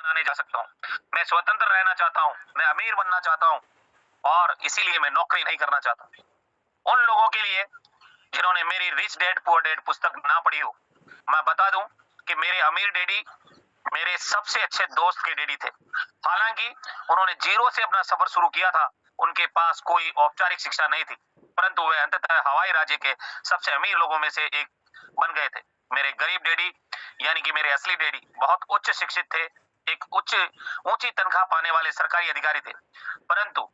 बनाने जा सकता हूँ, मैं स्वतंत्र रहना चाहता हूँ, मैं अमीर बनना चाहता हूँ और इसीलिए मैं नौकरी नहीं करना चाहता। उन लोगों के लिए जिन्होंने मेरी रिच डैड पुअर डैड पुस्तक ना पढ़ी हो, मैं बता दूं कि मेरे अमीर डैडी मेरे सबसे अच्छे दोस्त के डैडी थे। हालांकि उन्होंने जीरो से अपना सफर शुरू किया था, उनके पास कोई औपचारिक शिक्षा नहीं थी, परंतु वे अंततः हवाई राज्य के सबसे अमीर लोगों में से एक बन गए थे। मेरे गरीब डैडी यानी कि मेरे असली डैडी बहुत उच्च शिक्षित थे, एक ऊंची तनख्वाह पाने वाले सरकारी अधिकारी थे। परंतु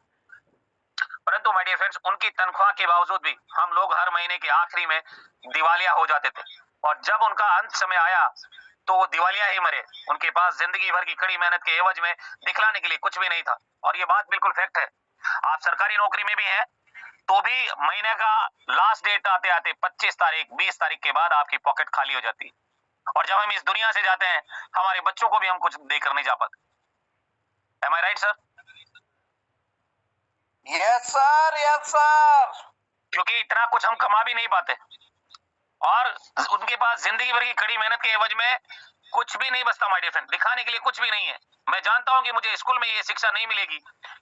परंतु माय डियर फ्रेंड्स, उनकी तनख्वाह के बावजूद भी हम लोग हर महीने के आखिरी में दिवालिया हो जाते थे और जब उनका अंत समय आया तो वो दिवालिया ही मरे। उनके पास जिंदगी भर की कड़ी मेहनत के एवज में दिखलाने के लिए कुछ भी नहीं था और ये बात बिल्कुल फैक्ट है। आप सरकारी नौकरी में भी हैं तो भी महीने का लास्ट डेट आते आते 25 तारीख 20 तारीख के बाद आपकी पॉकेट खाली हो जाती है और जब हम इस दुनिया से जाते हैं हमारे बच्चों को भी हम कुछ देकर नहीं जा पाते। Am I right sir? Yes sir, yes sir. क्योंकि इतना कुछ हम कमा भी नहीं पाते और उनके पास जिंदगी भर की कड़ी मेहनत के एवज में कुछ भी नहीं बचता माय डियर फ्रेंड, दिखाने के लिए कुछ भी नहीं है। मैं जानता हूं कि मुझे स्कूल में ये शिक्षा नहीं मिलेगी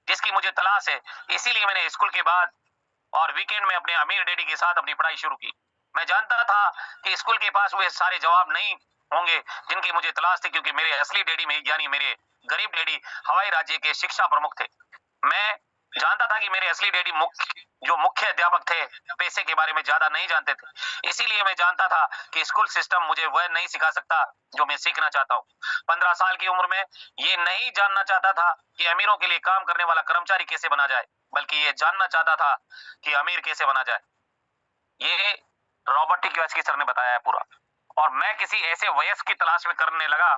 जिसकी मुझे तलाश है, इसीलिए मैंने स्कूल के बाद और वीकेंड में अपने अमीर डैडी के साथ अपनी पढ़ाई शुरू की। मैं जानता था कि स्कूल के पास वे सारे जवाब नहीं होंगे जिनकी मुझे तलाश थी, क्योंकि मेरे असली डैडी में यानी मेरे गरीब डैडी हवाई राज्य के शिक्षा प्रमुख थे। मैं जानता था कि मेरे असली डैडी मुख्य अध्यापक थे, पैसे के बारे में ज्यादा नहीं जानते थे। इसीलिए मैं जानता था कि स्कूल सिस्टम मुझे वह नहीं सिखा सकता जो मैं सीखना चाहता हूँ। 15 साल की उम्र में ये नहीं जानना चाहता था कि अमीरों के लिए काम करने वाला कर्मचारी कैसे बना जाए, बल्कि ये जानना चाहता था कि अमीर कैसे बना जाए। ये रॉबर्ट टी कियोसाकी सर ने बताया है पूरा और मैं किसी ऐसे वयस्क की तलाश में करने लगा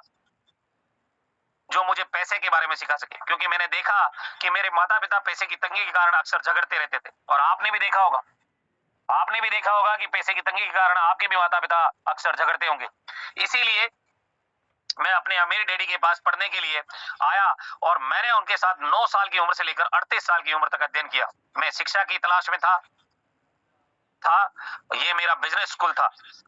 जो मुझे पैसे के बारे में सिखा सके, क्योंकि मैंने देखा कि मेरे माता पिता पैसे की तंगी के कारण अक्सर झगड़ते रहते थे और आपने भी देखा होगा कि पैसे की तंगी के कारण आपके भी माता पिता अक्सर झगड़ते होंगे। इसीलिए मैं अपने अमीर डैडी के पास पढ़ने के लिए आया और मैंने उनके साथ 9 साल की उम्र से लेकर 38 साल की उम्र तक अध्ययन किया। मैं शिक्षा की तलाश में था ये मेरा बिजनेस स्कूल था,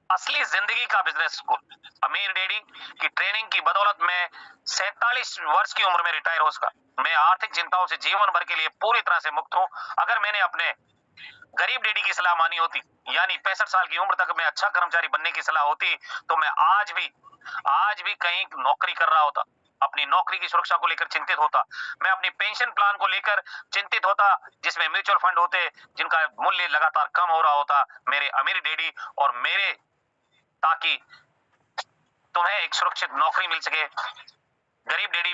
असली जिंदगी का बिजनेस स्कूल। अमीर डैडी की ट्रेनिंग की बदौलत मैं 47 वर्ष की उम्र में रिटायर हो सका। मैं आर्थिक चिंताओं से जीवन भर के लिए पूरी तरह से मुक्त हूं। अगर मैंने अपने गरीब डैडी की सलाह मानी होती, यानी 65 साल की उम्र तक मैं अच्छा कर्मचारी बनने की सलाह होती, तो मैं आज भी कहीं नौकरी कर रहा होता, अपनी नौकरी की सुरक्षा को लेकर चिंतित होता, मैं अपनी पेंशन प्लान को लेकर चिंतित होता जिसमें म्यूचुअल फंड होते जिनका मूल्य लगातार कम हो रहा होता मेरे अमीर डैडी और मेरे, ताकि तुम्हें एक सुरक्षित नौकरी मिल सके। गरीब डैडी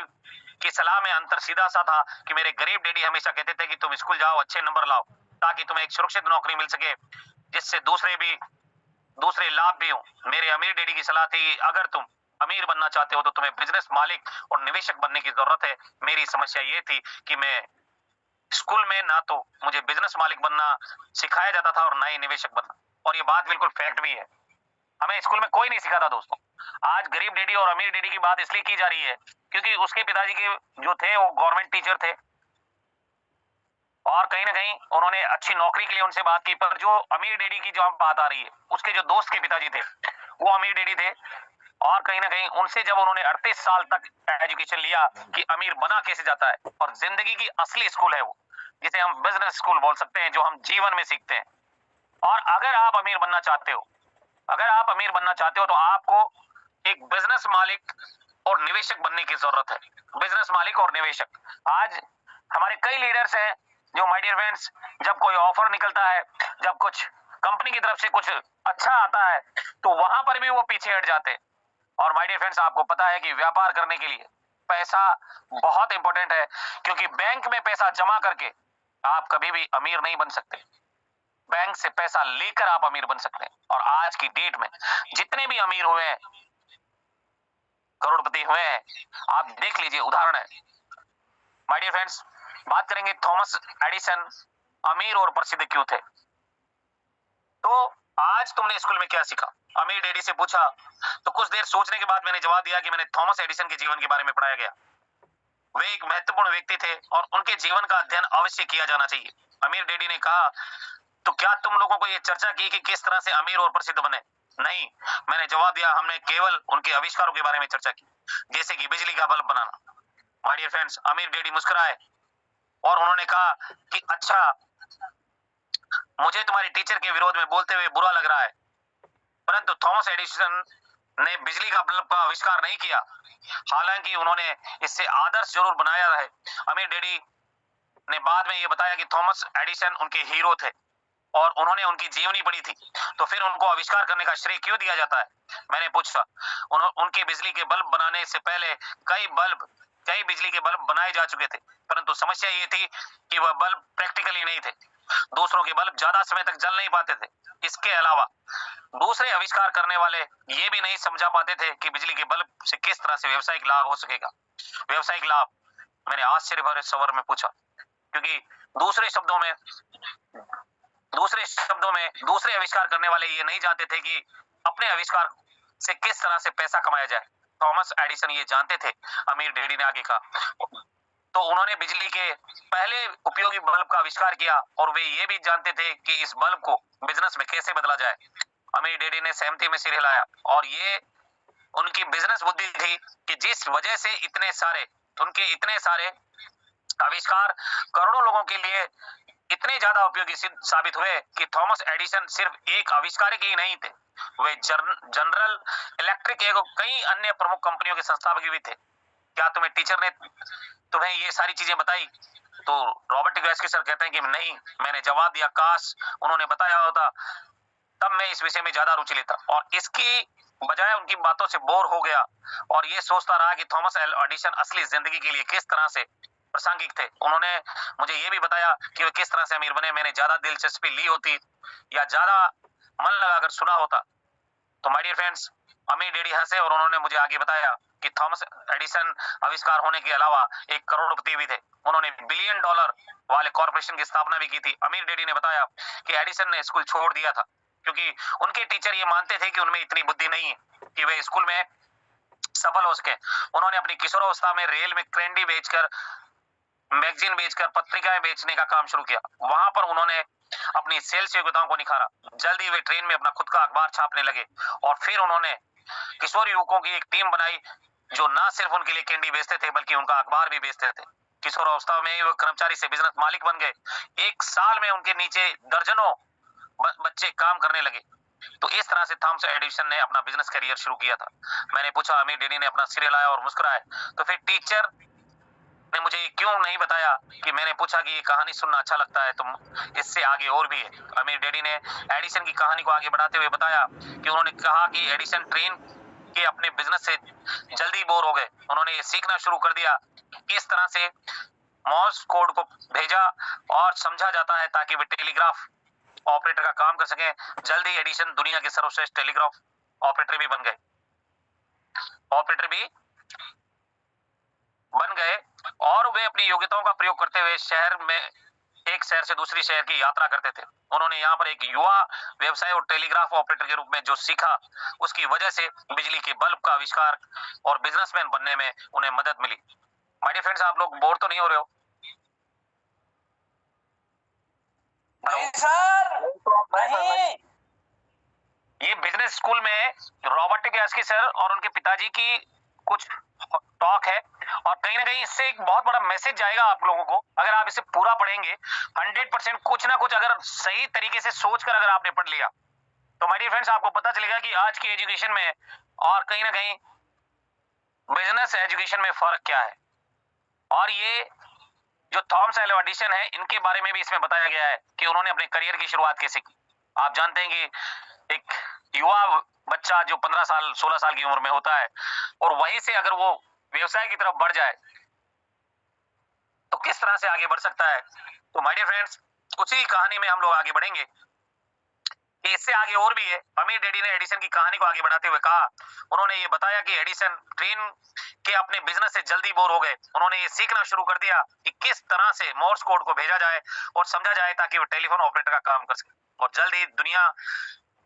की सलाह में अंतर सीधा सा था कि मेरे गरीब डैडी हमेशा कहते थे कि तुम स्कूल जाओ, अच्छे नंबर लाओ, ताकि तुम्हें एक सुरक्षित नौकरी मिल सके जिससे दूसरे लाभ भी हो। मेरे अमीर डैडी की सलाह थी अगर तुम अमीर बनना चाहते हो तो तुम्हें बिजनेस मालिक और निवेशक बनने की जरूरत है। मेरी समस्या ये थी कि मैं स्कूल में ना तो मुझे बिजनेस मालिक बनना सिखाया जाता था और ना ही निवेशक बनना, और ये बात बिल्कुल फैक्ट भी है। हमें स्कूल में कोई नहीं सिखाता दोस्तों। आज गरीब डैडी और अमीर डैडी की बात इसलिए की जा रही है क्योंकि उसके पिताजी के जो थे वो गवर्नमेंट टीचर थे और कहीं ना कहीं उन्होंने अच्छी नौकरी के लिए उनसे बात की, पर जो अमीर डैडी की जो बात आ रही है उसके जो दोस्त के पिताजी थे वो अमीर डैडी थे और कहीं ना कहीं उनसे जब उन्होंने 38 साल तक एजुकेशन लिया कि अमीर बना कैसे जाता है और जिंदगी की असली स्कूल है वो, जिसे हम बिजनेस स्कूल बोल सकते हैं, जो हम जीवन में सीखते हैं। और अगर आप अमीर बनना चाहते हो, तो आपको एक बिजनेस मालिक और निवेशक बनने की जरूरत है। बिजनेस मालिक और निवेशक, आज हमारे कई लीडर्स हैं जो माय डियर फ्रेंड्स जब कोई ऑफर निकलता है, जब कुछ कंपनी की तरफ से कुछ अच्छा आता है तो वहां पर भी वो पीछे हट जाते हैं। और माय डियर फ्रेंड्स, आपको पता है कि व्यापार करने के लिए पैसा बहुत इंपॉर्टेंट है, क्योंकि बैंक में पैसा जमा करके आप कभी भी अमीर नहीं बन सकते, बैंक से पैसा लेकर आप अमीर बन सकते हैं। और आज की डेट में जितने भी अमीर हुए हैं, करोड़पति हुए हैं, आप देख लीजिए, उदाहरण है। माय डियर फ्रेंड्स, बात करेंगे थॉमस एडिसन अमीर और प्रसिद्ध क्यों थे। तो आज तुमने स्कूल में क्या सीखा? अमीर डैडी से पूछा तो कुछ देर सोचने के बाद मैंने जवाब दिया कि मैंने थॉमस एडिसन के जीवन के बारे में पढ़ाया गया। वे एक महत्वपूर्ण व्यक्ति थे और उनके जीवन का अध्ययन अवश्य किया जाना चाहिए। अमीर डैडी ने कहा तो क्या तुम लोगों को यह चर्चा की कि किस तरह से अमीर और प्रसिद्ध बने? नहीं, मैंने जवाब दिया हमने केवल उनके आविष्कारों के बारे में चर्चा की, जैसे कि बिजली का बल्ब बनाना। माय डियर फ्रेंड्स, अमीर डैडी मुस्कुराए और उन्होंने कहा कि अच्छा, मुझे तुम्हारी टीचर के विरोध में बोलते हुए बुरा लग रहा है, परंतु थॉमस एडिसन ने बिजली का बल्ब का आविष्कार नहीं किया, हालांकि उन्होंने इससे आदर्श जरूर बनाया है। अमीर डैडी ने बाद में ये बताया कि थॉमस एडिसन उनके हीरो थे और उन्होंने उनकी जीवनी पढ़ी थी, तो फिर उनको आविष्कार करने का श्रेय क्यों दिया जाता है? मैंने पूछा। उनके बिजली के बल्ब बनाने से पहले कई बिजली के बल्ब बनाए जा चुके थे, परंतु समस्या ये थी कि वह बल्ब प्रैक्टिकली नहीं थे। दूसरों के बल्ब ज्यादा समय तक जल नहीं पाते थे। इसके अलावा दूसरे आविष्कार करने वाले ये भी नहीं समझा पाते थे कि बिजली के बल्ब से किस तरह से व्यवसायिक लाभ हो सकेगा। व्यवसायिक लाभ? मैंने आश्चर्य भरे स्वर में पूछा, क्योंकि दूसरे शब्दों में दूसरे आविष्कार करने वाले ये नहीं जानते थे कि अपने आविष्कार से किस तरह से पैसा कमाया जाए। थॉमस एडिसन ये जानते थे, अमीर डैडी ने आगे कहा। तो उन्होंने बिजली के पहले उपयोगी बल्ब का आविष्कार किया और वे ये भी जानते थे कि इस बल्ब को बिजनेस में कैसे बदला जाए। अमीर डैडी ने सहमति में सिर हिलाया और ये उनकी बिजनेस बुद्धि थी कि जिस वजह से उनके इतने सारे आविष्कार करोड़ों लोगों के लिए इतने ज्यादा उपयोगी साबित हुए कि थॉमस एडिसन सिर्फ एक आविष्कारक ही नहीं थे, वे जनरल इलेक्ट्रिक एवं कई अन्य प्रमुख कंपनियों के संस्थापक भी थे। क्या तुम्हें टीचर ने तुम्हें ये सारी चीजें बताई? तो रॉबर्ट ग्रेस्की सर कहते हैं कि नहीं। मैंने जवाब दिया, काश उन्होंने बताया होता, तब मैं इस विषय में ज्यादा रुचि लेता, और इसकी बजाय उनकी बातों से बोर हो गया और ये सोचता रहा कि थॉमस एडिसन असली जिंदगी के लिए किस तरह से प्रासंगिक थे। उन्होंने मुझे ये भी बताया कि वे किस तरह से अमीर बने। मैंने ज्यादा दिलचस्पी ली होती या ज्यादा मन लगाकर सुना होता तो माय डियर फ्रेंड्स, अमीर डैडी हंसे और उन्होंने मुझे आगे बताया कि थॉमस एडिसन आविष्कार होने के अलावा एक करोड़पति भी थे। उन्होंने $1 बिलियन वाले कॉर्पोरेशन की स्थापना भी की थी। अमीर डैडी ने बताया कि एडिसन ने स्कूल छोड़ दिया था क्योंकि उनके टीचर ये मानते थे कि उनमें इतनी बुद्धि नहीं है कि वे स्कूल में सफल हो सके। उन्होंने अपनी किशोरावस्था में रेल में कैंडी बेचकर, मैगजीन बेचकर पत्रिकाएं बेचने का काम शुरू किया। वहां पर उन्होंने अपनी सेल्स योग्यताओं को निखारा। जल्दी वे ट्रेन में अपना खुद का अखबार छापने लगे और फिर उन्होंने किशोर युवकों की एक टीम बनाई जो ना सिर्फ उनके लिए कैंडी बेचते थे बल्कि उनका अखबार भी बेचते थे। किशोर अवस्था में वो कर्मचारी से बिजनेस मालिक बन गए। एक साल में उनके नीचे दर्जनों बच्चे काम करने लगे। तो इस तरह से थॉमस एडिसन ने अपना बिजनेस करियर शुरू किया था। मैंने पूछा, अमीर डैडी ने अपना सिर हिलाया और मुस्कुराए। तो फिर टीचर ने मुझे क्यों नहीं बताया कि मैंने पूछा कि ये कहानी सुनना अच्छा लगता है, तो इससे आगे और भी है। अमीर डैडी ने एडिसन की कहानी को आगे बढ़ाते हुए बताया कि उन्होंने कहा कि एडिसन ट्रेन के अपने बिजनेस से जल्दी बोर हो गए। उन्होंने ये सीखना शुरू कर दिया किस तरह से मॉर्स कोड को भेजा और समझा जाता है ताकि वे टेलीग्राफ ऑपरेटर का काम कर सके। जल्दी एडिसन दुनिया के सर्वश्रेष्ठ टेलीग्राफ ऑपरेटर भी बन गए और वे अपनी योग्यताओं का प्रयोग करते हुए एक शहर से दूसरी शहर की यात्रा करते थे। उन्होंने यहाँ पर एक युवा व्यवसाय और टेलीग्राफ ऑपरेटर के रूप में जो सीखा, उसकी वजह से बिजली के बल्ब का आविष्कार और बिजनेसमैन बनने में उन्हें मदद मिली। माय डियर फ्रेंड्स, आप लोग बोर तो नहीं हो रहे हो? नहीं सर, नहीं। ये बिजनेस स्कूल में रॉबर्ट ग्रेस्की सर और उनके पिताजी की कुछ टॉक है और कहीं ना कहीं इससे एक बहुत बड़ा मैसेज जाएगा आप लोगों को। अगर आप इसे पूरा पढ़ेंगे 100% कुछ ना कुछ अगर सही तरीके से सोचकर अगर आपने पढ़ लिया तो माय डियर फ्रेंड्स, आपको पता चलेगा कि आज की एजुकेशन में और कहीं ना कहीं बिजनेस एजुकेशन में फर्क क्या है। और ये जो थॉमस एडिसन है, इनके बारे में भी इसमें बताया गया है कि उन्होंने अपने करियर की शुरुआत कैसे की। आप जानते हैं कि एक युवा बच्चा जो 15 साल 16 साल की उम्र में होता है और वहीं से अगर वो व्यवसाय की तरफ बढ़ जाए तो किस तरह से आगे बढ़ सकता है। तो माय डियर फ्रेंड्स, उसी कहानी में हम लोग आगे बढ़ेंगे कि इससे आगे और भी है। अमीर डैडी ने एडिसन की कहानी को आगे बढ़ाते हुए कहा, उन्होंने ये बताया कि एडिसन ट्रेन के अपने बिजनेस से जल्दी बोर हो गए। उन्होंने ये सीखना शुरू कर दिया कि किस तरह से मोर्स कोड को भेजा जाए और समझा जाए ताकि वो टेलीफोन ऑपरेटर का काम कर सके। और जल्दी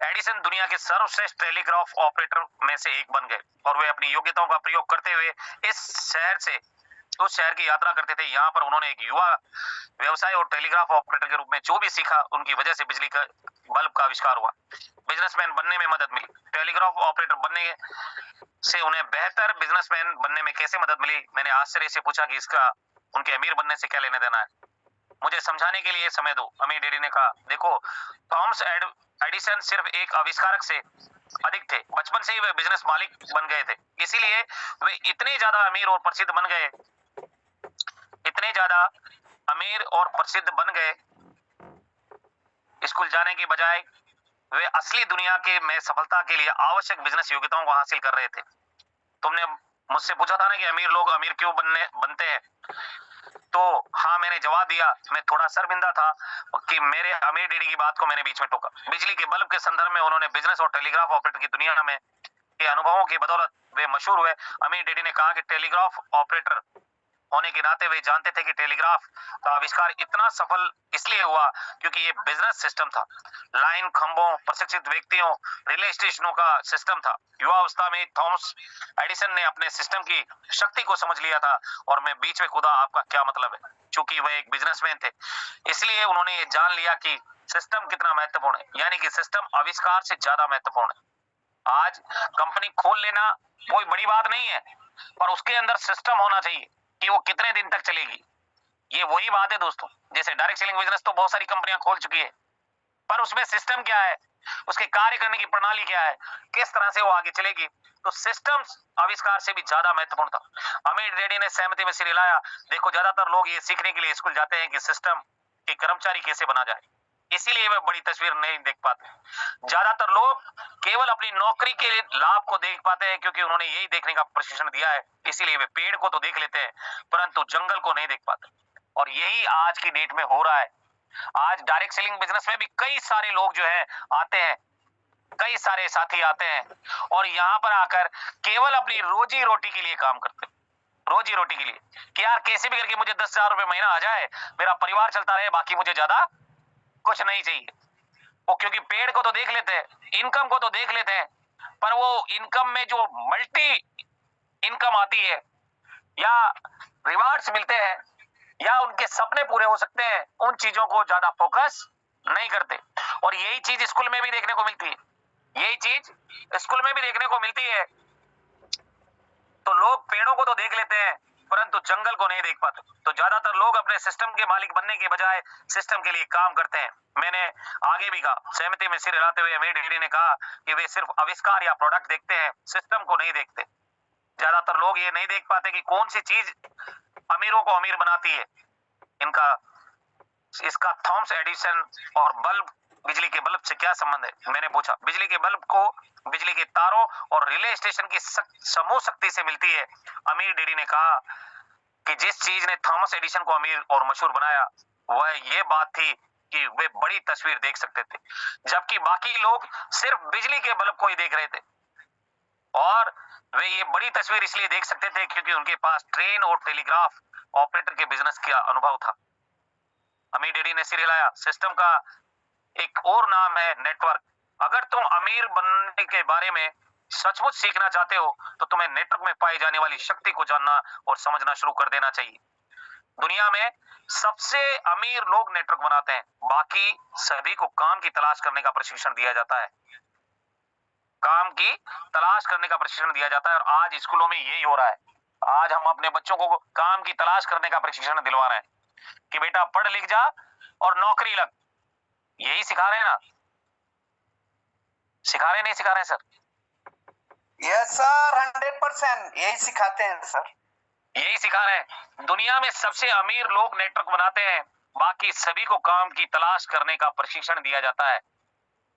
एडिसन दुनिया के सर्वश्रेष्ठ टेलीग्राफ ऑपरेटर में से एक बन गए और वे अपनी योग्यताओं का प्रयोग करते हुए इस शहर से उस शहर की यात्रा करते थे। यहाँ पर उन्होंने एक युवा व्यवसाय और टेलीग्राफ ऑपरेटर के रूप में जो भी सीखा, उनकी वजह से बिजली का बल्ब का आविष्कार हुआ। बिजनेसमैन बनने में मदद मिली। टेलीग्राफ ऑपरेटर बनने से उन्हें बेहतर बिजनेसमैन बनने में कैसे मदद मिली? मैंने आश्चर्य से पूछा कि इसका उनके अमीर बनने से क्या लेने देना है। मुझे समझाने के लिए समय दो। अमीर डैडी ने कहा, देखो, थॉमस एडिसन सिर्फ एक आविष्कारक से अधिक थे। बचपन से ही वे बिजनेस मालिक बन गए थे। इसीलिए वे इतने ज्यादा अमीर और प्रसिद्ध बन गए, इतने ज्यादा अमीर और प्रसिद्ध बन गए। स्कूल जाने के बजाय वे असली दुनिया के में सफलता के लिए आवश्यक बिजनेस योग्यताओं को हासिल कर रहे थे। तुमने मुझसे पूछा था ना कि अमीर लोग अमीर क्यों बनते हैं, तो हाँ, मैंने जवाब दिया। मैं थोड़ा शर्मिंदा था कि मेरे अमीर डैडी की बात को मैंने बीच में टोका। बिजली के बल्ब के संदर्भ में उन्होंने बिजनेस और टेलीग्राफ ऑपरेटर की दुनिया में के अनुभवों की बदौलत वे मशहूर हुए। अमीर डैडी ने कहा कि टेलीग्राफ ऑपरेटर होने के नाते वे जानते थे कि टेलीग्राफ का आविष्कार इतना सफल इसलिए हुआ क्योंकि ये बिजनेस सिस्टम था। लाइन, खंभों, प्रशिक्षित व्यक्तियों, रिले स्टेशनों का सिस्टम था। युवा अवस्था में थॉमस एडिसन ने अपने सिस्टम की शक्ति को समझ लिया था। और मैं बीच में कूदा, आपका क्या मतलब है? चूंकि वह एक बिजनेसमैन थे, इसलिए उन्होंने ये जान लिया कि सिस्टम कितना महत्वपूर्ण है, यानी कि सिस्टम आविष्कार से ज्यादा महत्वपूर्ण है। आज कंपनी खोल लेना कोई बड़ी बात नहीं है, पर उसके अंदर सिस्टम होना चाहिए कि वो कितने दिन तक चलेगी। ये वही बात है दोस्तों, जैसे डायरेक्ट सेलिंग बिजनेस तो बहुत सारी कंपनियां खोल चुकी है, पर उसमें सिस्टम क्या है, उसके कार्य करने की प्रणाली क्या है, किस तरह से वो आगे चलेगी। तो सिस्टम आविष्कार से भी ज्यादा महत्वपूर्ण था। अमीर डैडी ने सहमति में सिर हिलाया। देखो, ज्यादातर लोग ये सीखने के लिए स्कूल जाते हैं कि सिस्टम के कर्मचारी कैसे बना जाए, इसीलिए वे बड़ी तस्वीर नहीं देख पाते। ज्यादातर लोग केवल अपनी नौकरी के लाभ को देख पाते हैं क्योंकि उन्होंने यही देखने का प्रशिक्षण दिया है। इसीलिए वे पेड़ को तो देख लेते हैं, परंतु जंगल को नहीं देख पाते। और यही आज की डेट में हो रहा है। आज डायरेक्ट सेलिंग बिजनेस में भी कई सारे लोग जो है आते हैं, कई सारे साथी आते हैं और यहाँ पर आकर केवल अपनी रोजी रोटी के लिए काम करते हैं। रोजी रोटी के लिए कि यार कैसे भी करके मुझे 10,000 रुपए महीना आ जाए, मेरा परिवार चलता रहे, बाकी मुझे ज्यादा कुछ नहीं चाहिए। वो क्योंकि पेड़ को तो देख लेते हैं, इनकम को तो देख लेते हैं, पर वो इनकम में जो मल्टी इनकम आती है या रिवार्ड्स मिलते हैं या उनके सपने पूरे हो सकते हैं, उन चीजों को ज्यादा फोकस नहीं करते। और यही चीज स्कूल में भी देखने को मिलती है, यही चीज स्कूल में भी देखने को मिलती है। तो लोग पेड़ों को तो देख लेते हैं परंतु जंगल को नहीं देख पाते। तो ज्यादातर लोग अपने सिस्टम के मालिक बनने के बजाय सिस्टम के लिए काम करते हैं। मैंने आगे भी कहा, सहमति में सिर हिलाते हुए अमीर डैडी ने कहा कि वे सिर्फ आविष्कार या प्रोडक्ट देखते हैं, सिस्टम को नहीं देखते। ज्यादातर लोग ये नहीं देख पाते कि कौन सी चीज अमीरों को अमीर बनाती है। इसका थॉमस एडिसन और बल्ब, बिजली के बल्ब से क्या संबंध है? मैंने पूछा। बिजली के बल्ब को बिजली के तारों और रिले स्टेशन की समूह शक्ति से मिलती है। अमीर डैडी ने कहा कि जिस चीज ने थॉमस एडिसन को अमीर और मशहूर बनाया वह ये बात थी कि वे बड़ी तस्वीर देख सकते थे, जबकि बाकी लोग सिर्फ बिजली के बल्ब को ही देख रहे थे। और वे ये बड़ी तस्वीर इसलिए देख सकते थे क्योंकि उनके पास ट्रेन और टेलीग्राफ ऑपरेटर के बिजनेस का अनुभव था। अमीर डैडी ने सिर हिलाया। सिस्टम का एक और नाम है नेटवर्क। अगर तुम अमीर बनने के बारे में सचमुच सीखना चाहते हो तो तुम्हें नेटवर्क में पाई जाने वाली शक्ति को जानना और समझना शुरू कर देना चाहिए। दुनिया में सबसे अमीर लोग नेटवर्क बनाते हैं, बाकी सभी को काम की तलाश करने का प्रशिक्षण दिया जाता है। काम की तलाश करने का प्रशिक्षण दिया जाता है और आज स्कूलों में यही हो रहा है। आज हम अपने बच्चों को काम की तलाश करने का प्रशिक्षण दिलवा रहे हैं कि बेटा पढ़ लिख जा और नौकरी लग। यही सिखा रहे हैं ना? सिखा रहे नहीं सिखा रहे सर? यस सर, 100% यही सिखाते हैं सर, यही सिखा रहे हैं। दुनिया में सबसे अमीर लोग नेटवर्क बनाते हैं, बाकी सभी को काम की तलाश करने का प्रशिक्षण दिया जाता है।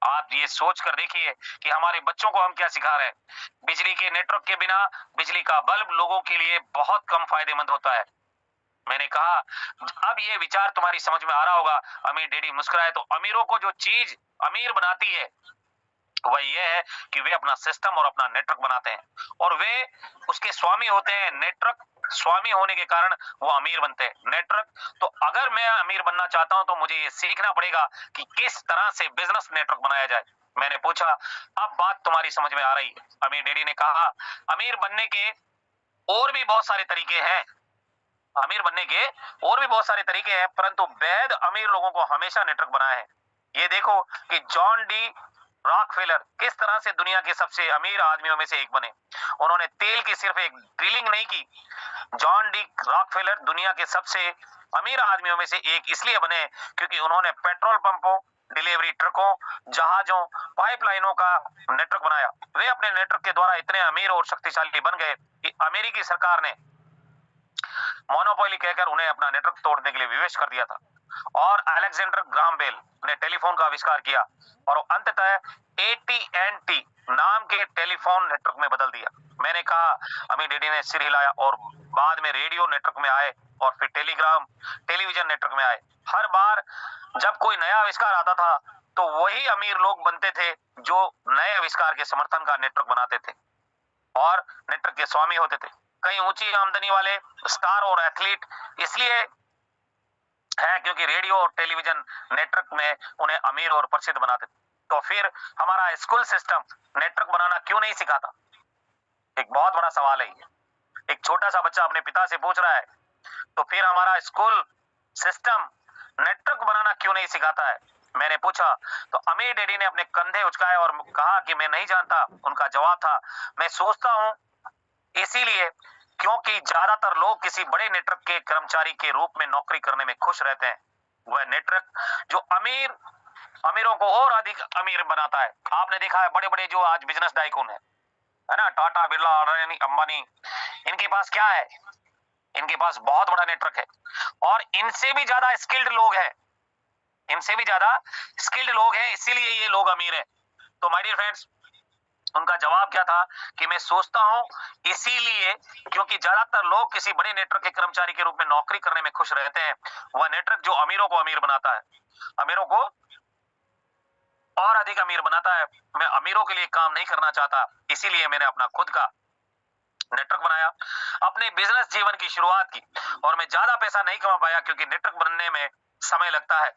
आप ये सोच कर देखिए कि हमारे बच्चों को हम क्या सिखा रहे हैं। बिजली के नेटवर्क के बिना बिजली का बल्ब लोगों के लिए बहुत कम फायदेमंद होता है। मैंने कहा, अब ये विचार तुम्हारी समझ में आ रहा होगा। अमीर डैडी मुस्कुराए। तो अमीरों को जो चीज अमीर बनाती है वह यह है कि वे अपना सिस्टम और अपना नेटवर्क बनाते हैं और वे उसके स्वामी होते हैं। नेटवर्क स्वामी होने के कारण वो अमीर बनते हैं। नेटवर्क, तो अगर मैं अमीर बनना चाहता हूं तो मुझे ये सीखना पड़ेगा कि किस तरह से बिजनेस नेटवर्क बनाया जाए। मैंने पूछा, अब बात तुम्हारी समझ में आ रही है? अमीर डैडी ने कहा, अमीर बनने के और भी बहुत सारे तरीके हैं। अमीर बनने के और भी बहुत सारे तरीके हैं, परंतु बेहद अमीर लोगों को हमेशा नेटवर्क बनाया है। ये देखो कि जॉन डी रॉकफेलर किस तरह से दुनिया के सबसे अमीर आदमियों में से एक बने। उन्होंने तेल की सिर्फ एक ड्रिलिंग नहीं की। जॉन डी रॉकफेलर दुनिया के सबसे अमीर आदमियों में से एक इसलिए बने क्योंकि उन्होंने पेट्रोल पंपों, डिलीवरी ट्रकों, जहाजों, पाइपलाइनों का नेटवर्क बनाया। वे अपने नेटवर्क के द्वारा इतने अमीर और शक्तिशाली बन गए कि अमेरिकी सरकार ने मोनोपोली कहकर उन्हें अपना नेटवर्क तोड़ने के लिए विवश कर दिया था। और अलेक्जेंडर ग्राहम बेल ने टेलीफोन का आविष्कार किया और अंततः AT&T नाम के टेलीफोन नेटवर्क में बदल दिया। मैंने कहा, अमीर डैडी ने सिर हिलाया, और बाद में रेडियो नेटवर्क में आए और फिर टेलीविजन नेटवर्क में आए। हर बार जब कोई नया आविष्कार आता था तो वही अमीर लोग बनते थे जो नए आविष्कार के समर्थन का नेटवर्क बनाते थे और नेटवर्क के स्वामी होते थे। कई ऊंची आमदनी वाले स्टार और एथलीट इसलिए है क्योंकि रेडियो और टेलीविजन नेटवर्क में उन्हें अमीर और प्रसिद्ध बनाते थे। तो फिर हमारा स्कूल सिस्टम नेटवर्क बनाना क्यों नहीं सिखाता? एक बहुत बड़ा सवाल है ये। एक छोटा सा बच्चा अपने पिता से पूछ रहा है, तो फिर हमारा स्कूल सिस्टम नेटवर्क बनाना क्यों नहीं सिखाता है? मैंने पूछा तो अमीर डैडी ने अपने कंधे उचकाए और कहा कि मैं नहीं जानता। उनका जवाब था, मैं सोचता हूं इसीलिए क्योंकि ज्यादातर लोग किसी बड़े नेटवर्क के कर्मचारी के रूप में नौकरी करने में खुश रहते हैं। वह नेटवर्क जो अमीरों को और अधिक अमीर बनाता है। आपने देखा है बड़े बड़े जो आज बिजनेस टाइकून है ना, टाटा, बिरला, अडानी, अंबानी, इनके पास क्या है? इनके पास बहुत बड़ा नेटवर्क है और इनसे भी ज्यादा स्किल्ड लोग हैं। इनसे भी ज्यादा स्किल्ड लोग हैं, इसीलिए ये लोग अमीर हैं। तो माय डियर फ्रेंड्स, उनका जवाब क्या था कि मैं सोचता हूं इसीलिए क्योंकि ज्यादातर लोग किसी बड़े नेटवर्क के कर्मचारी के रूप में नौकरी करने में खुश रहते हैं। वह नेटवर्क जो अमीरों को अमीर बनाता है, अमीरों को और अधिक अमीर बनाता है। मैं अमीरों के लिए काम नहीं करना चाहता, इसीलिए मैंने अपना खुद का नेटवर्क बनाया, अपने बिजनेस जीवन की शुरुआत की। और मैं ज्यादा पैसा नहीं कमा पाया क्योंकि नेटवर्क बनने में समय लगता है।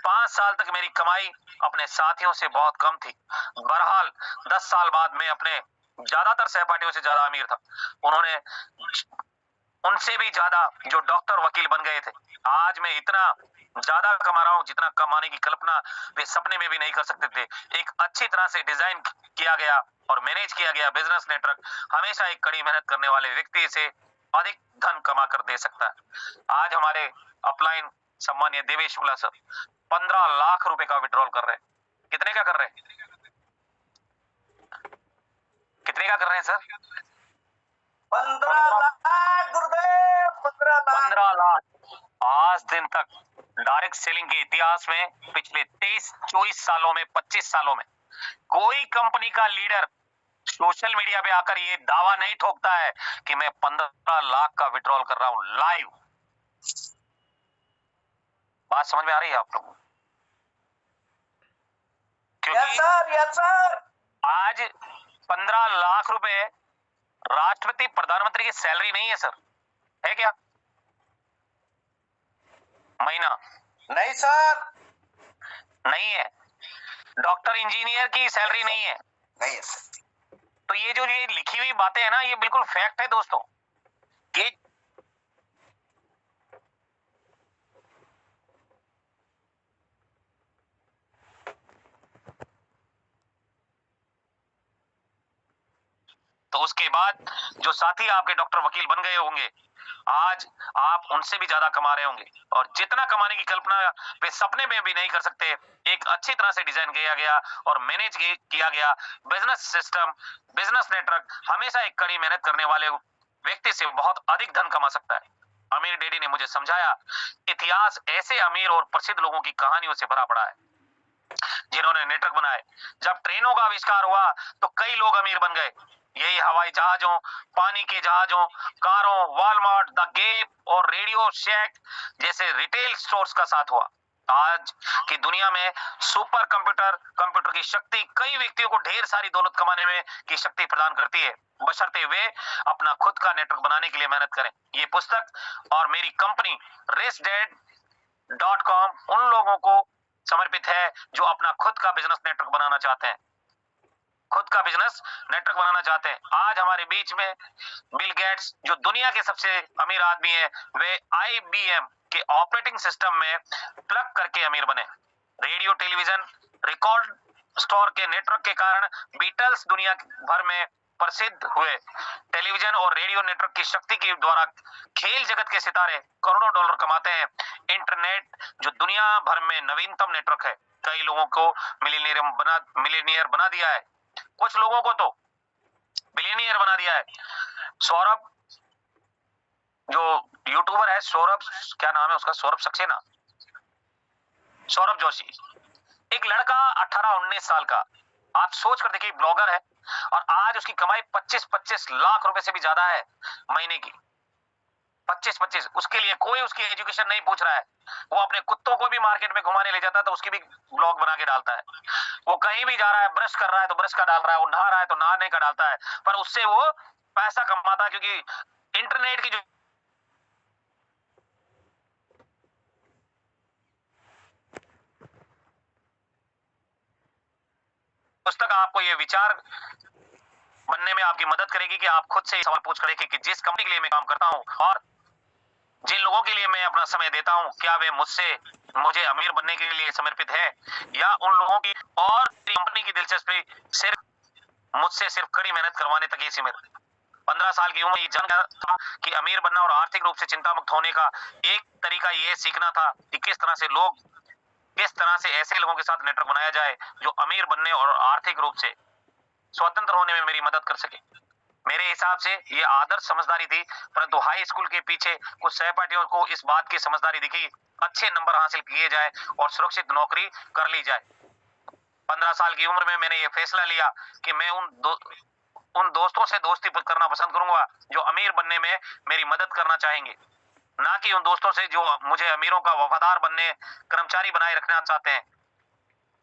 5 साल तक मेरी कमाई अपने साथियों से बहुत कम थी। बहरहाल 10 साल बाद मैं अपने ज्यादातर सहपाठियों से ज्यादा अमीर था। उन्होंने उनसे भी ज्यादा जो डॉक्टर, वकील बन गए थे। आज मैं इतना ज्यादा कमा रहा हूं जितना कमाने की कल्पना वे सपने में भी नहीं कर सकते थे। एक अच्छी तरह से डिजाइन किया गया और मैनेज किया गया बिजनेस नेटवर्क हमेशा एक कड़ी मेहनत करने वाले व्यक्ति से अधिक धन कमा कर दे सकता है। आज हमारे अपलाइन सम्मानीय देवेश शुक्ला सर 15 लाख रुपए का विड्रॉल कर रहे हैं। कितने का कर रहे हैं? कितने का कर रहे हैं सर? 15 लाख गुरुदेव, 15 लाख। 15 लाख। आज दिन तक डायरेक्ट सेलिंग के इतिहास में पिछले 23-24 सालों में, 25 सालों में कोई कंपनी का लीडर सोशल मीडिया पे आकर ये दावा नहीं ठोकता है कि मैं 15 लाख का विड्रॉल कर रहा हूं लाइव। बात समझ में आ रही है आप लोगों को? Yes sir, yes sir. आज 15 लाख रुपए राष्ट्रपति, प्रधानमंत्री की सैलरी नहीं है सर, है क्या? महीना नहीं सर, नहीं है। डॉक्टर, इंजीनियर की सैलरी नहीं है। नहीं है सर। तो ये जो ये लिखी हुई बातें है ना, ये बिल्कुल फैक्ट है दोस्तों। ये तो उसके बाद जो साथी आपके डॉक्टर, वकील बन गए होंगे, आज आप उनसे भी ज्यादा कमा रहे होंगे और जितना कमाने की कल्पना वे सपने में भी नहीं कर सकते। एक अच्छी तरह से डिजाइन किया गया और मैनेज किया गया बिजनेस सिस्टम, बिजनेस नेटवर्क हमेशा एक कड़ी मेहनत करने वाले व्यक्ति से बहुत अधिक धन कमा सकता है। अमीर डैडी ने मुझे समझाया, इतिहास ऐसे अमीर और प्रसिद्ध लोगों की कहानियों से भरा पड़ा है जिन्होंने नेटवर्क बनाए। जब ट्रेनों का आविष्कार हुआ तो कई लोग अमीर बन गए। यही हवाई जहाजों, पानी के जहाजों, कारों, वॉलमार्ट, द गेप और रेडियो शैक जैसे रिटेल स्टोर्स का साथ हुआ। आज की दुनिया में सुपर कंप्यूटर की शक्ति कई व्यक्तियों को ढेर सारी दौलत कमाने में की शक्ति प्रदान करती है, बशर्ते वे अपना खुद का नेटवर्क बनाने के लिए मेहनत करें। ये पुस्तक और मेरी कंपनी RichDad.com उन लोगों को समर्पित है जो अपना खुद का बिजनेस नेटवर्क बनाना चाहते हैं। खुद का बिजनेस नेटवर्क बनाना चाहते हैं। आज हमारे बीच में बिल गेट्स, जो दुनिया के सबसे अमीर आदमी है, वे IBM के ऑपरेटिंग सिस्टम में प्लग करके अमीर बने। रेडियो, टेलीविजन, रिकॉर्ड स्टोर के नेटवर्क के कारण बीटल्स दुनिया भर में प्रसिद्ध हुए। टेलीविजन और रेडियो नेटवर्क की शक्ति के द्वारा खेल जगत के सितारे करोड़ों डॉलर कमाते हैं। इंटरनेट जो दुनिया भर में नवीनतम नेटवर्क है, कई लोगों को मिलीनियर बना दिया है, कुछ लोगों को तो बिलियनियर बना दिया है। सौरभ, जो यूट्यूबर है, सौरभ, क्या नाम है उसका, सौरभ सक्सेना, सौरभ जोशी, एक लड़का 18-19 साल का, आप सोच कर देखिए, ब्लॉगर है, और आज उसकी कमाई 25-25 लाख रुपए से भी ज्यादा है महीने की। 25-25, उसके लिए कोई उसकी एजुकेशन नहीं पूछ रहा है। वो अपने कुत्तों को भी मार्केट में घुमाने ले जाता है तो उसकी भी ब्लॉग बना के डालता है। वो कहीं भी जा रहा है, ब्रश कर रहा है तो ब्रश का डाल रहा है, वो नहा रहा है तो नहाने का डालता है, पर उससे वो पैसा कमाता है, क्योंकि इंटरनेट की जो पुस्तक आपको ये विचार बनने में आपकी मदद करेगी कि आप खुद से सवाल पूछ कर देखिए कि जिस कंपनी के लिए मैं काम करता हूं और जिन लोगों के लिए मैं अपना समय देता हूं, क्या वे मुझे अमीर बनने के लिए समर्पित है, या उन लोगों की और कंपनी की दिलचस्पी सिर्फ मुझसे सिर्फ कड़ी मेहनत करवाने तक ही सीमित। 15 साल की उम्र ये जान गया था कि अमीर बनना और आर्थिक रूप से चिंता मुक्त होने का एक तरीका ये सीखना था कि किस तरह से ऐसे लोगों के साथ नेटवर्क बनाया जाए जो अमीर बनने और आर्थिक रूप से स्वतंत्र होने में मेरी मदद कर सके। मेरे हिसाब से ये आदर्श समझदारी थी, परंतु हाई स्कूल के पीछे कुछ सहपाठियों को इस बात की समझदारी दिखी, अच्छे नंबर हासिल किए जाए और सुरक्षित नौकरी कर ली जाए। 15 साल की उम्र में मैंने ये फैसला लिया कि मैं उन दोस्तों से दोस्ती करना पसंद करूंगा जो अमीर बनने में मेरी मदद करना चाहेंगे, ना कि उन दोस्तों से जो मुझे अमीरों का वफादार बनने, कर्मचारी बनाए रखना चाहते हैं।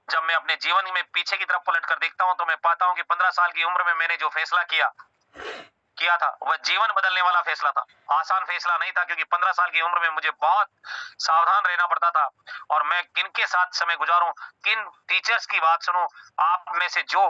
जब मैं अपने जीवन में पीछे की तरफ पलट कर देखता हूं तो मैं पाता हूं कि 15 साल की उम्र में मैंने जो फैसला किया था वह जीवन बदलने वाला फैसला था। आसान फैसला नहीं था, क्योंकि 15 साल की उम्र में मुझे बहुत सावधान रहना पड़ता था, और मैं किन के साथ समय गुजारूं, किन टीचर्स की बात सुनूं। आप में से जो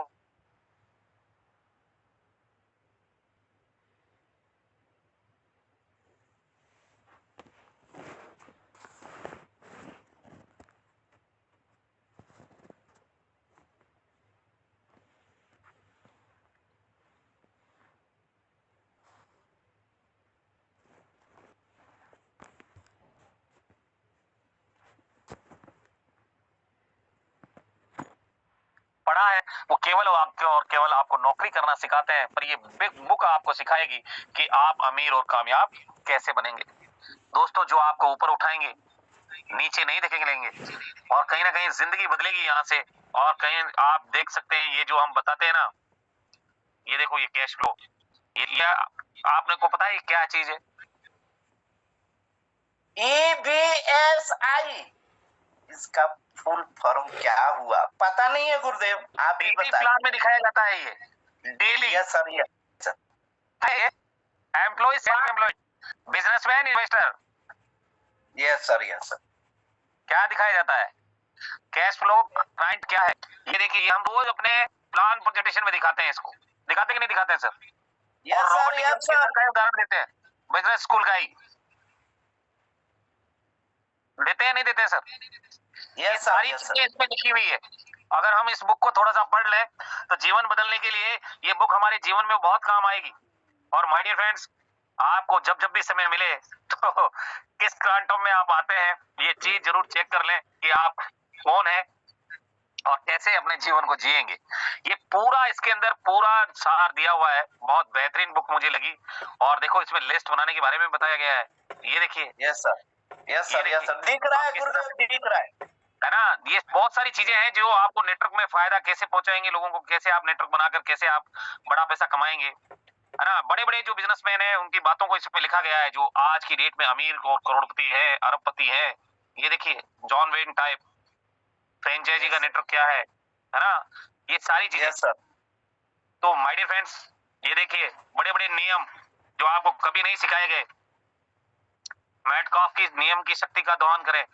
पढ़ा है वो केवल आपको नौकरी करना सिखाते हैं, पर ये बिग बुक आपको सिखाएगी कि आप अमीर और कामयाब कैसे बनेंगे। दोस्तों, जो आपको ऊपर उठाएंगे, नीचे नहीं देखेंगे, और कहीं ना कहीं जिंदगी बदलेगी यहाँ से। और कहीं आप देख सकते हैं, ये जो हम बताते हैं ना, ये देखो, ये कैश फ्लो, ये आपने को पता है क्या चीज है? EBSI, इसका फुल फॉर्म क्या हुआ पता नहीं है गुरुदेव, आप ही डेली बताइए। प्लान में दिखाया जाता है ये daily. Yes sir, yes sir. Employ, self employ, businessman, investor, yes sir, yes sir. क्या दिखाया जाता है? कैश फ्लो पॉइंट क्या है? ये देखिए, हम रोज अपने प्लान प्रेजेंटेशन में दिखाते हैं, इसको दिखाते कि नहीं दिखाते हैं sir? Yes sir, yes sir. का उदाहरण देते हैं, बिजनेस स्कूल का ही देते हैं, नहीं देते हैं सर? ये सारी चीजें इसमें लिखी हुई है। अगर हम इस बुक को थोड़ा सा पढ़ लें तो जीवन बदलने के लिए ये बुक हमारे जीवन में बहुत काम आएगी। और माय डियर फ्रेंड्स, आपको जब जब भी समय मिले तो किस क्वांटम में आप आते हैं, ये चीज जरूर चेक कर लें कि आप कौन है और कैसे अपने जीवन को जिएंगे। ये पूरा, इसके अंदर पूरा सार दिया हुआ है। बहुत बेहतरीन बुक मुझे लगी। और देखो, इसमें लिस्ट बनाने के बारे में बताया गया है, ये देखिए। Yes sir, yes sir, yes sir, दिख रहा है गुरुदेव, दिख रहा है ना? ये बहुत सारी चीजें हैं जो आपको नेटवर्क में फायदा कैसे पहुंचाएंगे लोगों को, कैसे आप नेटवर्क बनाकर कैसे आप बड़ा पैसा कमाएंगे, है ना? बड़े बड़े जो बिजनेसमैन हैं उनकी बातों को इसमें लिखा गया है, जो आज की डेट में अमीर और करोड़पति है, अरबपति है। ये देखिए, जॉन वेन टाइप फ्रेंचाइजी का नेटवर्क क्या है ना? ये सारी चीजें। Yes sir. तो माय डियर फ्रेंड्स, ये देखिए, बड़े बड़े नियम जो आपको कभी नहीं सिखाए गए। मैटकॉफ की नियम की शक्ति का दोहन करें,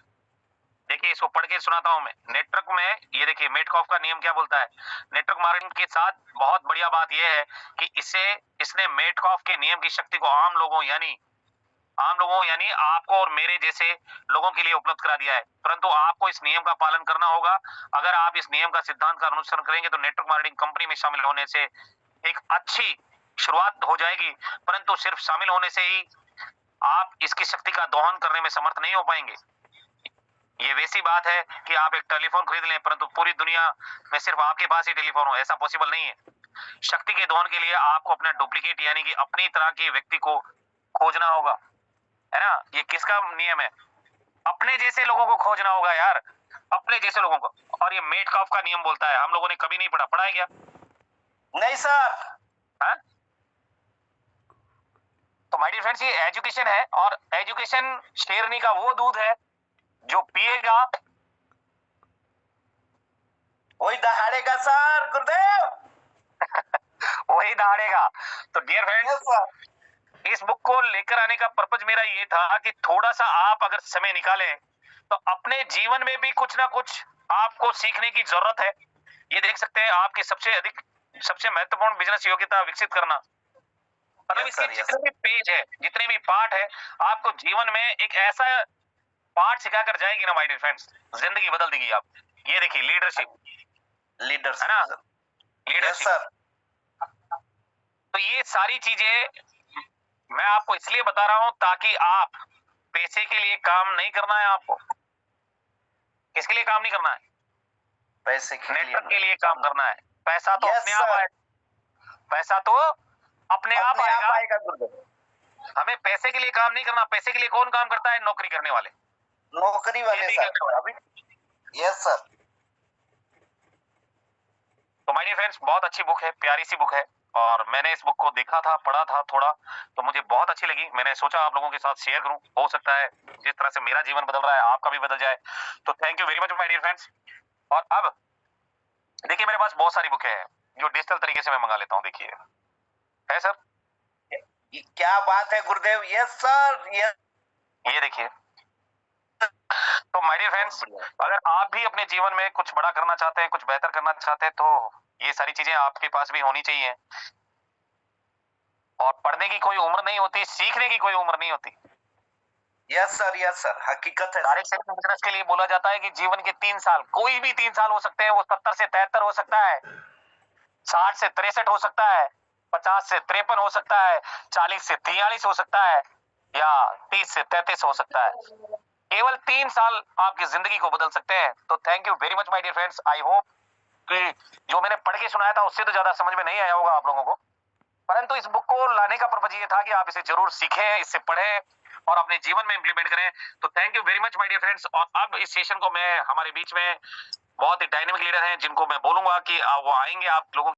देखिए इसको पढ़ के सुनाता हूं मैं। नेटवर्क में ये देखिए मेटकॉफ का नियम क्या बोलता है। नेटवर्क मार्केटिंग के साथ बहुत बढ़िया बात यह है कि इसने मेटकॉफ के नियम की शक्ति को आम लोगों यानी आपको और मेरे जैसे लोगों के लिए उपलब्ध करा दिया है। परंतु आपको इस नियम का पालन करना होगा। अगर आप इस नियम का सिद्धांत का अनुसरण करेंगे तो नेटवर्क मार्केटिंग कंपनी में शामिल होने से एक अच्छी शुरुआत हो जाएगी। परंतु सिर्फ शामिल होने से ही आप इसकी शक्ति का दोहन करने में समर्थ नहीं हो पाएंगे। ये वैसी बात है कि आप एक टेलीफोन खरीद लें परंतु पूरी दुनिया में सिर्फ आपके पास ही टेलीफोन हो, ऐसा पॉसिबल नहीं है। शक्ति के दोहन के लिए आपको अपना डुप्लीकेट यानी कि अपनी तरह के व्यक्ति को खोजना होगा, है ना। ये किसका नियम है? अपने जैसे लोगों को खोजना होगा यार, अपने जैसे लोगों को। और ये मेटकॉफ का नियम बोलता है, हम लोगों ने कभी नहीं पढ़ा है क्या? नहीं सर। हाँ? तो माय डियर फ्रेंड्स, ये एजुकेशन है और एजुकेशन शेरनी का वो दूध है जो पिएगा वही दहाड़ेगा सर गुरुदेव। वही दहाड़ेगा। तो डियर फ्रेंड्स, यस सर। इस बुक को लेकर आने का पर्पज मेरा ये था कि थोड़ा सा आप अगर समय निकालें तो अपने जीवन में भी कुछ ना कुछ आपको सीखने की जरूरत है। ये देख सकते हैं आपकी सबसे महत्वपूर्ण बिजनेस योग्यता विकसित करना। मतलब इसके जितने भी पेज है, जितने भी पार्ट है, आपको जीवन में एक ऐसा पार्ट सिखाकर जाएगी ना माय डियर फ्रेंड्स, जिंदगी बदल देगी आप। ये देखिए लीडरशिप है ना, लीडरशिप। सर। तो ये सारी चीजें मैं आपको इसलिए बता रहा हूं ताकि आप पैसे के लिए काम नहीं करना है आपको। किसके लिए काम नहीं करना है? पैसे के नेटवर्क के लिए काम करना है। पैसा तो अपने आप आएगा, पैसा तो अपने आप आएगा गुरुदेव। हमें पैसे के लिए काम नहीं करना। पैसे के लिए कौन काम करता है? नौकरी करने वाले, नौकरी वाले सर। अभी यस सर। तो माय डियर फ्रेंड्स, बहुत अच्छी बुक है, प्यारी सी बुक है और मैंने इस बुक को देखा था, पढ़ा था थोड़ा, तो मुझे बहुत अच्छी लगी। मैंने सोचा आप लोगों के साथ शेयर करूं, हो सकता है जिस तरह से मेरा जीवन बदल रहा है आपका भी बदल जाए। तो thank you very much my dear friends. और अब देखिए मेरे पास बहुत सारी बुकें हैं जो डिजिटल तरीके से मैं मंगा लेता हूँ। देखिए है सर, क्या बात है गुरुदेव। Yes sir. ये देखिए। तो माय डियर फ्रेंड्स, अगर आप भी अपने जीवन में कुछ बड़ा करना चाहते हैं, कुछ बेहतर करना चाहते हैं, तो ये सारी चीजें आपके पास भी होनी चाहिए। और पढ़ने की कोई उम्र नहीं होती, सीखने की कोई उम्र नहीं होती। यस सर, हकीकत है। डायरेक्ट सेलिंग बिजनेस के लिए बोला जाता है कि जीवन के 3 साल, कोई भी 3 साल हो सकते हैं। वो 70 से 73 हो सकता है, 60 से 63 हो सकता है, 50 से 53 हो सकता है, 40 से 43 हो सकता है या 30 से 33 हो सकता है। केवल 3 साल आपकी जिंदगी को बदल सकते हैं। तो thank you very much my dear friends. I hope कि जो मैंने पढ़ के सुनाया था उससे तो ज्यादा समझ में नहीं आया होगा आप लोगों को, परंतु इस बुक को लाने का पर्पज ये था कि आप इसे जरूर सीखें, इससे पढ़ें और अपने जीवन में इंप्लीमेंट करें। तो thank you very much my dear friends. और अब इस सेशन को मैं, हमारे बीच में बहुत ही डायनेमिक लीडर हैं जिनको मैं बोलूंगा कि वो आएंगे आप लोगों